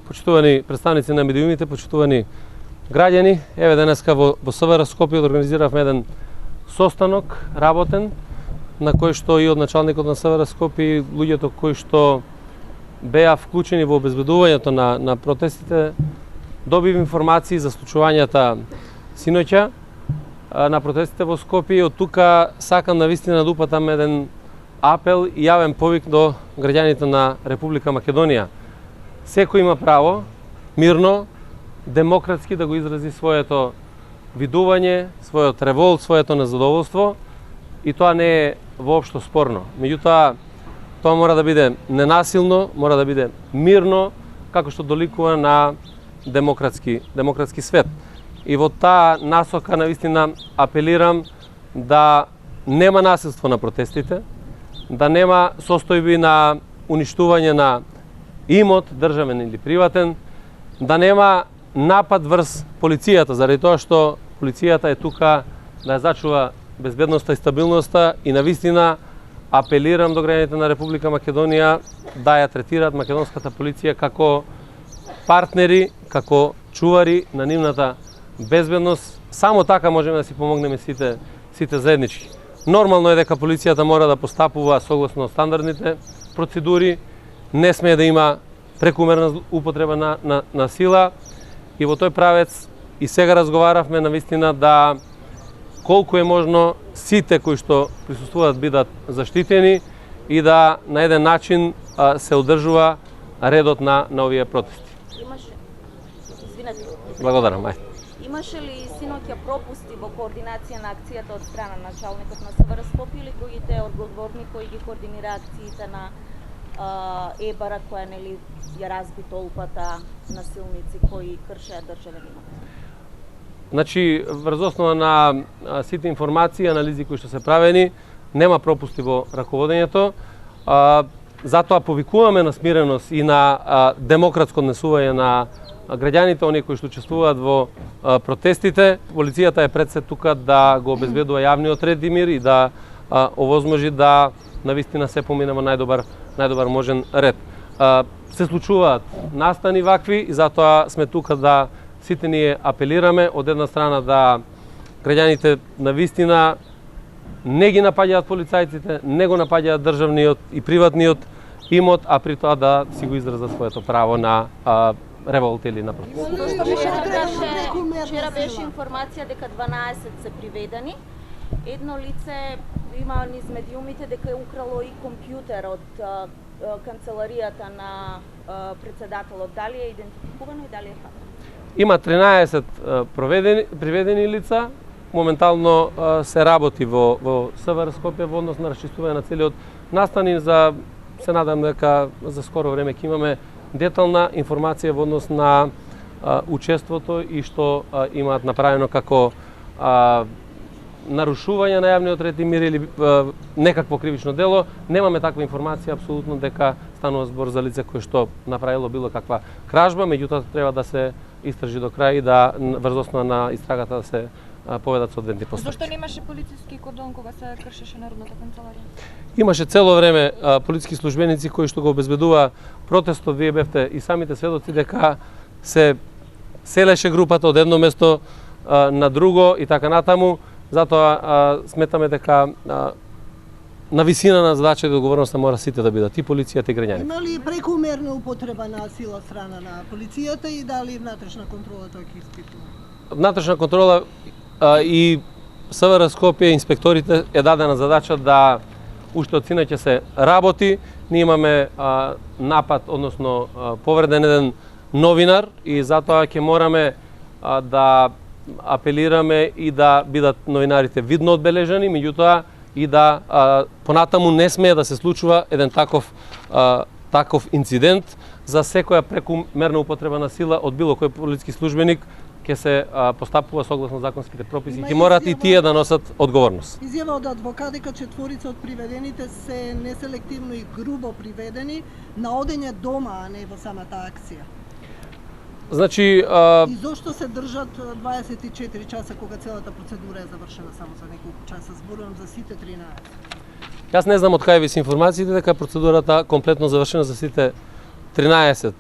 почитувани представници на медиумите, почитувани граѓани, еве денеска во СВР Скопје организиравме еден состанок работен на кој што и од началникот на СВР Скопје и луѓето кои што беа вклучени во обезбедувањето на протестите добив информации за случувањата синоќа на протестите во Скопје. Од тука сакам навистина да упатам еден апел и јавен повик до граѓаните на Република Македонија. Секој има право мирно, демократски да го изрази своето видување, својот револт, своето незадоволство и тоа не е воопшто спорно. Меѓутоа, тоа мора да биде ненасилно, мора да биде мирно, како што доликува на демократски свет. И во таа насока навистина апелирам да нема насилство на протестите, да нема состојби на уништување на имот, државен или приватен, да нема напад врз полицијата, заради тоа што полицијата е тука да ја зачува безбедноста и стабилноста и навистина апелирам до граѓаните на Република Македонија да ја третираат македонската полиција како партнери, како чувари на нивната безбедност. Само така можеме да си помогнеме сите заеднички. Нормално е дека полицијата мора да постапува согласно стандардните процедури, не смее да има прекумерна употреба на сила и во тој правец и сега разговаравме навистина да колку е можно сите кои што присуствуваат бидат заштитени и да на еден начин се одржува редот на овие протести. Благодарам. Имаше ли синоќа пропусти во координација на акцијата од страна на началникот на СВР Скопје или другите одговорни кои ги координира акциите на ЕБАР која нели ја разби толпата насилници кои кршеа државен имот? Значи, врз основа на сите информации, анализи кои што се правени, нема пропусти во раководењето. Затоа повикуваме на смиреност и на демократско однесување на граѓаните, оние кои што учествуваат во протестите. Полицијата е пред се тука да го обезбедува јавниот ред и мир и да овозможи да навистина се помине во најдобар можен ред. Се случуваат настани вакви и затоа сме тука да сите ние апелираме од една страна да граѓаните навистина не ги напаѓаат полицајците, не го напаѓаат државниот и приватниот имот, а при тоа да си го изразат своето право на револт или на протест. Вчера беше информација дека 12 се приведени. Едно лице има низ медиумите дека е украло и компјутер од канцеларијата на председателот. Дали е идентификувано и дали е така? Има 13 приведени лица. Моментално се работи во СВР Скопје во однос на расчистување на целиот настани. Се надам дека за скоро време ќе имаме детална информација во однос на учеството и што имаат направено како нарушување на јавниот ред и мир или некакво кривично дело. Немаме таква информација апсолутно дека станува збор за лице кое што направило било каква кражба, меѓутоа треба да се истражи до крај и да врз основа на истрагата да се поведат соодветни постапки. Зошто немаше полициски кордон кога се кршеше Народната канцеларија? Имаше цело време полициски службеници кои што го обезбедува протестот. Вие бевте и самите сведоци дека се селеше групата од едно место на друго и така натаму. Затоа сметаме дека на висина на задача и одговорноста мора сите да бидат и полицијата и граѓаните. Има ли прекумерна употреба на сила страна на полицијата и дали внатрешна контрола тоа ќе испитува? Внатрешна контрола и СВР Скопје, инспекторите е дадена задача да уште од синоќа се работи. Ние имаме напад, односно повреден еден новинар и затоа ќе мораме да апелираме и да бидат новинарите видно одбележани, меѓутоа и да понатаму не смее да се случува еден таков инцидент за секоја прекумерна употреба на сила од било кој полициски службеник ќе се постапува согласно законските прописи и ќе морат и тие да носат одговорност. Изјава од адвокат дека четворица од приведените се неселективно и грубо приведени на одење дома, а не во самата акција. Значи, И зошто се држат 24 часа кога целата процедура е завршена само за неколку часа? Зборувам за сите 13. Јас не знам од кај ви се информациите дека процедурата комплетно завршена за сите 13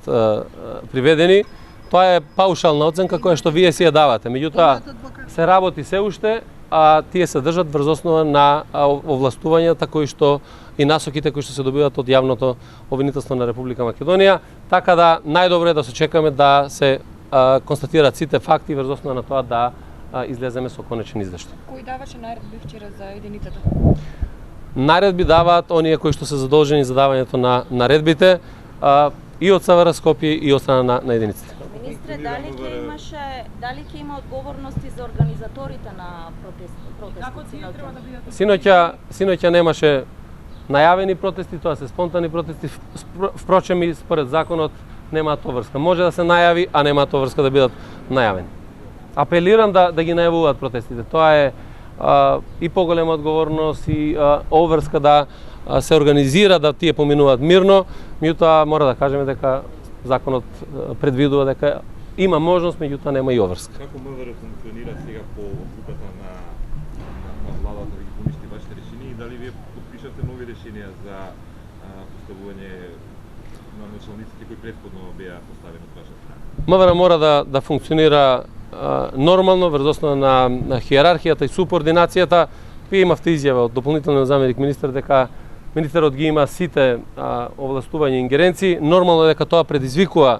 приведени, тоа е паушална оценка која што вие си ја давате. Меѓутоа се работи се уште, а тие се држат врз основа на овластувањата кои што и насоките кои што се добиваат од јавното обвинителство на Република Македонија, така да најдобро е да се чекаме да се констатираат сите факти врз основа на тоа да излеземе со конечен извештај. Кој даваше наредби вчера за единицата? Наредби даваат оние кои што се задолжени за давањето на наредбите и од СВР Скопје и од страна на единиците. Министре, дали ќе има одговорности за организаторите на протестот? Синоќа немаше најавени протести, тоа се спонтани протести, впрочем и според законот немаат врска. Може да се најави, а немаат врска да бидат најавени. Апелирам да ги најавуваат протестите. Тоа е и поголема одговорност и обврска да се организира да тие поминуваат мирно, меѓутоа мора да кажеме дека законот предвидува дека има можност, меѓутоа нема и обврска. Како МВР функционира сега по одлуката на владата да ги поништи вашите решенија и дали вие подпишате нови решенија за поставување на началниците кои претходно беа поставени од ваша страна? МВР мора да функционира нормално врз основа на хиерархијата и субординацијата. Вие имавте изјава од дополнителниот заменик министер дека министерот ги има сите овластувања и ингеренции. Нормално е дека тоа предизвикува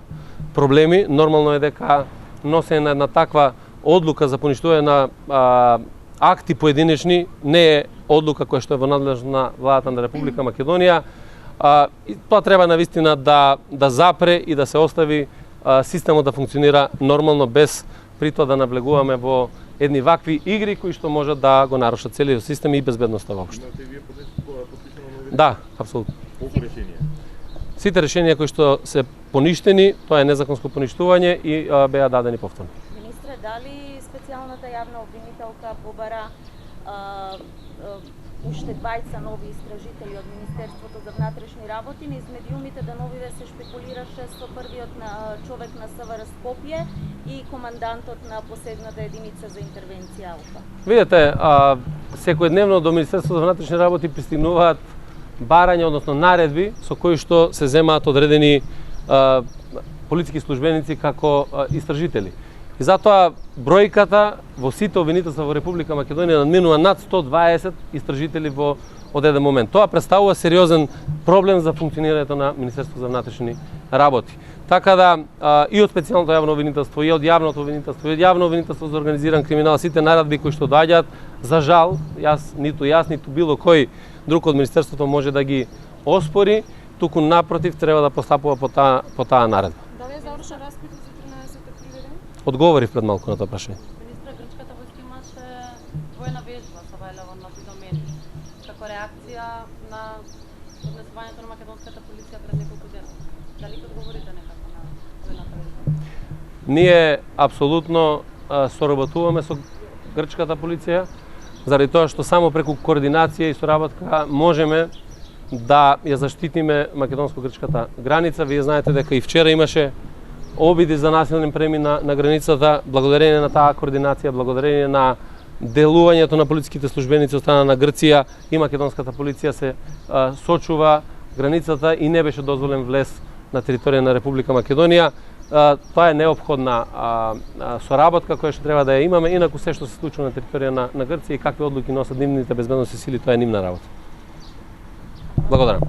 проблеми, нормално е дека носење на една таква одлука за поништување на акти поединечни не е одлука која што е во надлежност на владата на Република Македонија. И тоа треба навистина да запре и да се остави системот да функционира нормално без при тоа да наблегуваме во едни вакви игри кои што можат да го нарушат целиот систем и безбедноста воопшто. Имате вие подписано нови? Да, апсолутно. Колку решенија? Сите решенија кои што се поништени, тоа е незаконско поништување и беа дадени повторно. Министре, дали специјалната јавна обвинителка побара уште двајца нови истражители од Министерството за внатрешни работи, низ медиумите деновиве се шпекулираше со првиот човек на СВР Скопје и командантот на посебната единица за интервенција АЛФА. Видете, секојдневно до Министерството за внатрешни работи пристигнуваат барања, односно наредби со кои што се земаат одредени полициски службеници како истражители. И затоа бројката во сите обвинителства во Република Македонија надминува над 120 истражители во одреден момент. Тоа представува сериозен проблем за функционирањето на Министерството за внатрешни работи. Така да и од специјалното јавно обвинителство, и од јавното обвинителство, и од јавно обвинителство за организиран криминал, сите наредби кои што доаѓаат, за жал, ниту јас, ниту било кој друг од Министерството може да ги оспори, туку напротив треба да постапува по таа наредба. Дали е завршен распит за 13-те приведени? Одговорив пред малку на тоа прашање. Министре, грчката војска имаше војна вежба со Вајлево на Бидомени како реакција на однесувањето на македонската полиција пред неколку дена. Дали ќе одговорите некако на војната вежба? Ние апсолутно соработуваме со грчката полиција, заради тоа што само преку координација и соработка можеме да ја заштитиме македонско-грчката граница. Вие знаете дека и вчера имаше обиди за насилен премин на границата, благодарение на таа координација, благодарение на делувањето на полициските службеници од страна на Грција и македонската полиција се сочува границата и не беше дозволен влез на територија на Република Македонија. Тоа е неопходна соработка која што треба да ја имаме, инаку се што се случува на територија на Грција и какви одлуки носат нивните безбедносни сили, тоа е нивна работа. Благодарам.